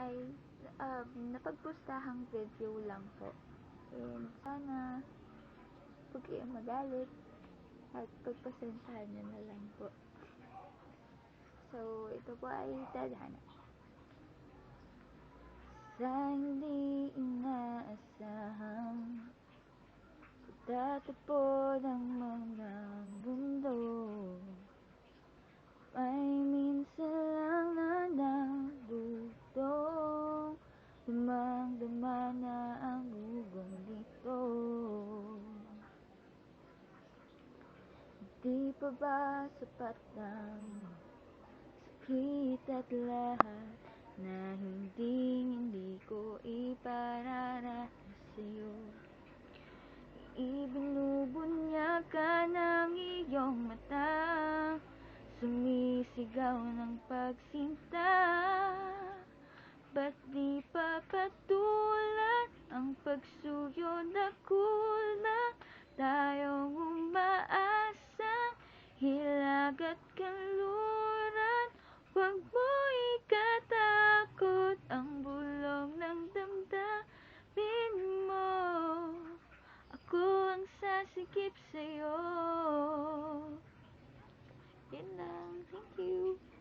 ay napagpustahang video lang po. And sana huwag kayong magalit at pagpasensyahan nyo na lang po. So, ito po ay tadhana. Sa hindi inaasahan, tatapon ang mga mundo. May minsan lang na nabudong, damang-dama na ang ugong dito. Di pa ba sapat ang sakit at lahat na hindi ko ipararanas sa'yo? Ibinubunyag ka ng iyong mata, sumisigaw ng pagsinta. Ba't di pa patulan ang pagsuyo na kulang? Tayong umaasang hilag at kanluran. Huwag mo ikatakot ang bulong ng damdamin mo. Ako ang sasikip sa'yo. Yun lang. Thank you.